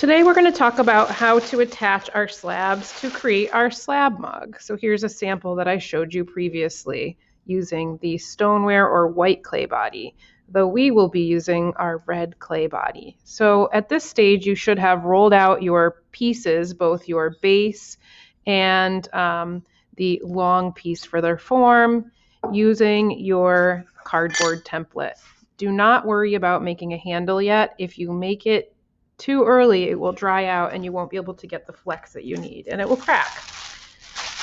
Today we're going to talk about how to attach our slabs to create our slab mug. So here's a sample that I showed you previously using the stoneware or white clay body, though we will be using our red clay body. So at this stage you should have rolled out your pieces, both your base and the long piece for their form, using your cardboard template. Do not worry about making a handle yet. If you make it too early, it will dry out and you won't be able to get the flex that you need and it will crack.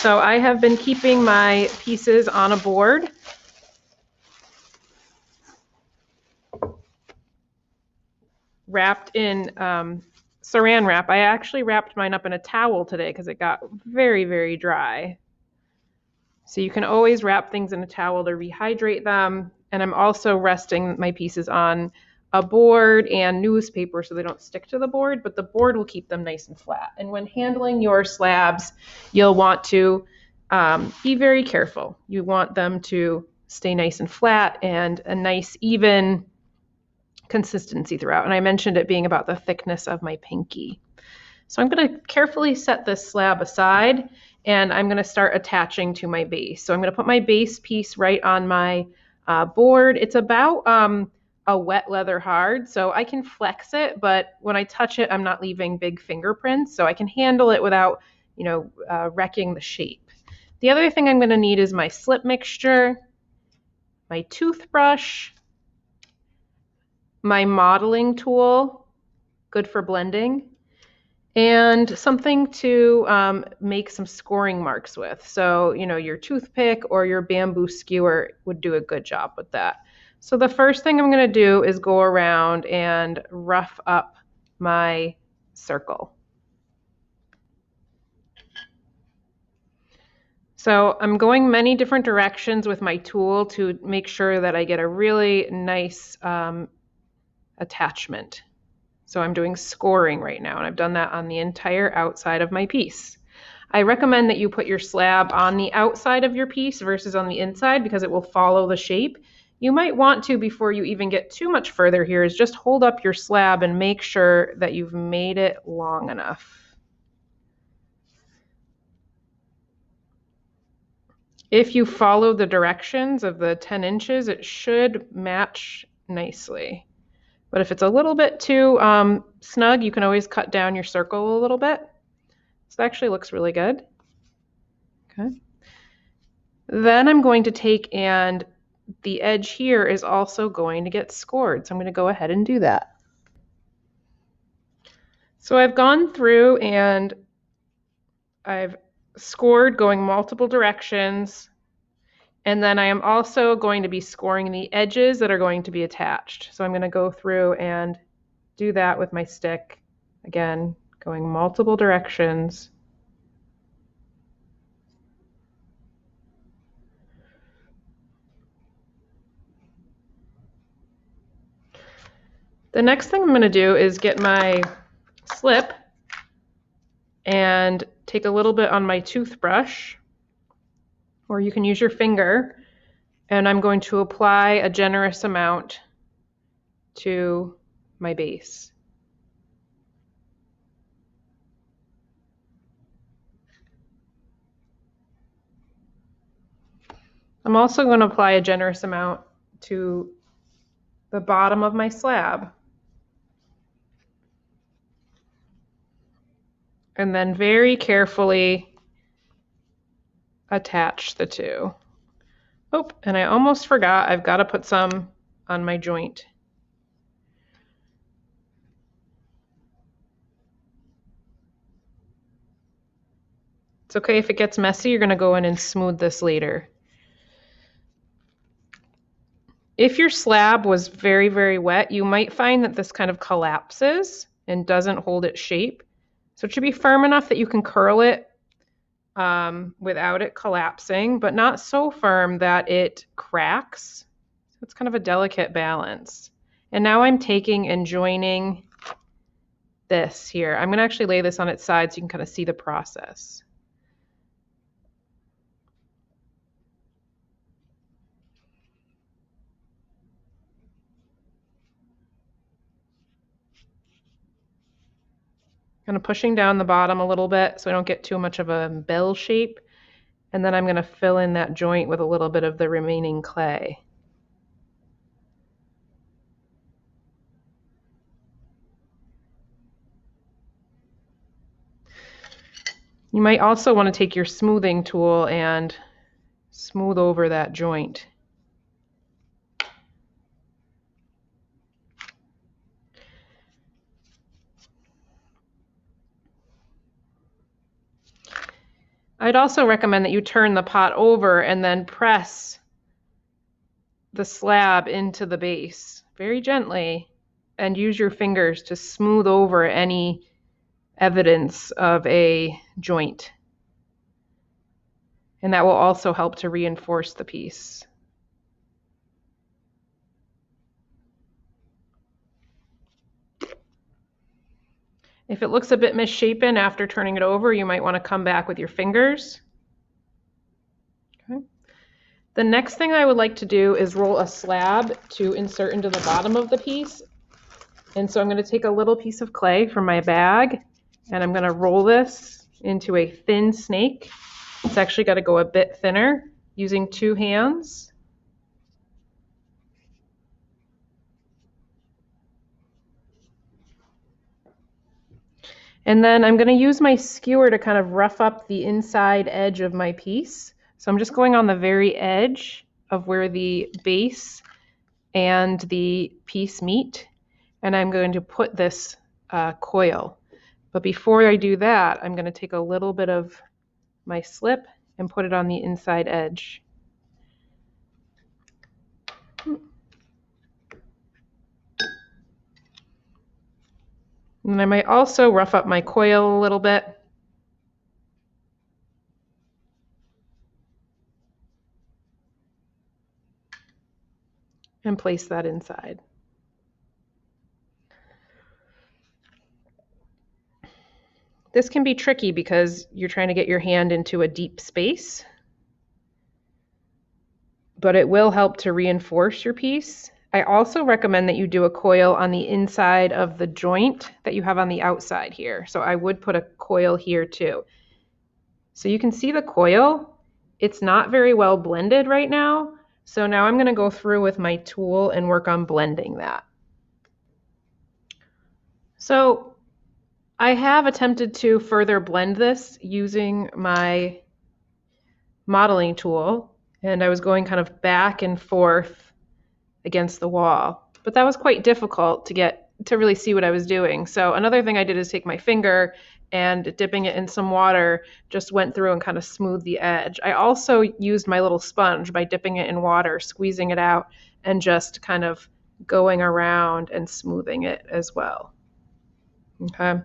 So I have been keeping my pieces on a board. Wrapped in saran wrap. I actually wrapped mine up in a towel today because it got very, very dry. So you can always wrap things in a towel to rehydrate them. And I'm also resting my pieces on a board and newspaper so they don't stick to the board, but the board will keep them nice and flat. And when handling your slabs, you'll want to be very careful. You want them to stay nice and flat and a nice even consistency throughout. And I mentioned it being about the thickness of my pinky. So I'm going to carefully set this slab aside and I'm going to start attaching to my base. So I'm going to put my base piece right on my board. It's about a wet leather hard, so I can flex it, but when I touch it, I'm not leaving big fingerprints, so I can handle it without, wrecking the shape. The other thing I'm going to need is my slip mixture, my toothbrush, my modeling tool, good for blending, and something to make some scoring marks with. So, your toothpick or your bamboo skewer would do a good job with that. So the first thing I'm going to do is go around and rough up my circle. So I'm going many different directions with my tool to make sure that I get a really nice attachment. So I'm doing scoring right now, and I've done that on the entire outside of my piece. I recommend that you put your slab on the outside of your piece versus on the inside because it will follow the shape. You might want to, before you even get too much further here, is just hold up your slab and make sure that you've made it long enough. If you follow the directions of the 10 inches, it should match nicely. But if it's a little bit too snug, you can always cut down your circle a little bit. So that actually looks really good. Okay. Then I'm going to take and the edge here is also going to get scored. So I'm going to go ahead and do that. So I've gone through and I've scored going multiple directions. And then I am also going to be scoring the edges that are going to be attached. So I'm going to go through and do that with my stick. Again, going multiple directions. The next thing I'm going to do is get my slip and take a little bit on my toothbrush, or you can use your finger, and I'm going to apply a generous amount to my base. I'm also going to apply a generous amount to the bottom of my slab. And then very carefully attach the two. Oh, and I almost forgot, I've got to put some on my joint. It's okay if it gets messy, you're going to go in and smooth this later. If your slab was very, very wet, you might find that this kind of collapses and doesn't hold its shape. So it should be firm enough that you can curl it without it collapsing, but not so firm that it cracks. So it's kind of a delicate balance. And now I'm taking and joining this here. I'm going to actually lay this on its side so you can kind of see the process. Kind of pushing down the bottom a little bit so I don't get too much of a bell shape. And then I'm going to fill in that joint with a little bit of the remaining clay. You might also want to take your smoothing tool and smooth over that joint. I'd also recommend that you turn the pot over and then press the slab into the base very gently and use your fingers to smooth over any evidence of a joint. And that will also help to reinforce the piece. If it looks a bit misshapen after turning it over, you might want to come back with your fingers. Okay. The next thing I would like to do is roll a slab to insert into the bottom of the piece. And so I'm going to take a little piece of clay from my bag and I'm going to roll this into a thin snake. It's actually got to go a bit thinner using 2 hands. And then I'm going to use my skewer to kind of rough up the inside edge of my piece. So I'm just going on the very edge of where the base and the piece meet. And I'm going to put this coil. But before I do that, I'm going to take a little bit of my slip and put it on the inside edge. And I might also rough up my coil a little bit. And place that inside. This can be tricky because you're trying to get your hand into a deep space, but it will help to reinforce your piece. I also recommend that you do a coil on the inside of the joint that you have on the outside here. So I would put a coil here too. So you can see the coil, it's not very well blended right now. So now I'm going to go through with my tool and work on blending that. So I have attempted to further blend this using my modeling tool, and I was going kind of back and forth against the wall, but that was quite difficult to get to really see what I was doing. So another thing I did is take my finger and dipping it in some water, just went through and kind of smoothed the edge. I also used my little sponge by dipping it in water, squeezing it out, and just kind of going around and smoothing it as well. Okay.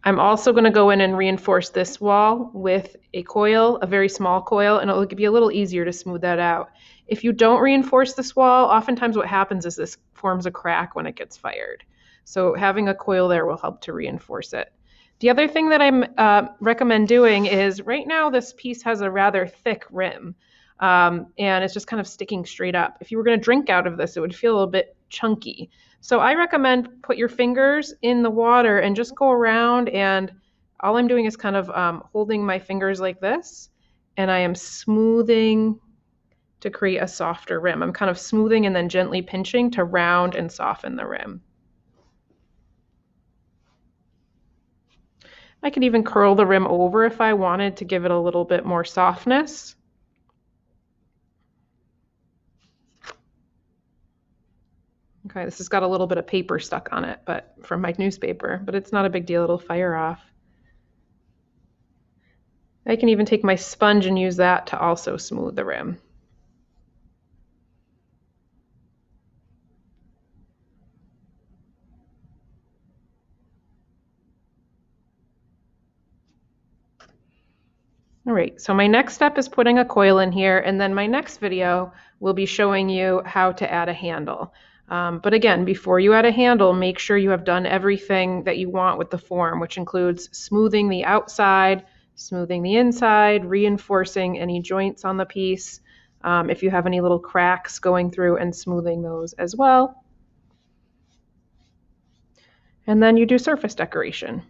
I'm also going to go in and reinforce this wall with a coil, a very small coil, and it'll be a little easier to smooth that out. If you don't reinforce this wall, oftentimes what happens is this forms a crack when it gets fired. So having a coil there will help to reinforce it. The other thing that I recommend doing is right now this piece has a rather thick rim and it's just kind of sticking straight up. If you were going to drink out of this, it would feel a little bit chunky. So I recommend put your fingers in the water and just go around, and all I'm doing is kind of holding my fingers like this, and I am smoothing to create a softer rim. I'm kind of smoothing and then gently pinching to round and soften the rim. I could even curl the rim over if I wanted to give it a little bit more softness. Okay, this has got a little bit of paper stuck on it, but from my newspaper, but it's not a big deal, it'll fire off. I can even take my sponge and use that to also smooth the rim. All right, so my next step is putting a coil in here, and then my next video will be showing you how to add a handle. But again, before you add a handle, make sure you have done everything that you want with the form, which includes smoothing the outside, smoothing the inside, reinforcing any joints on the piece, if you have any little cracks, going through and smoothing those as well. And then you do surface decoration.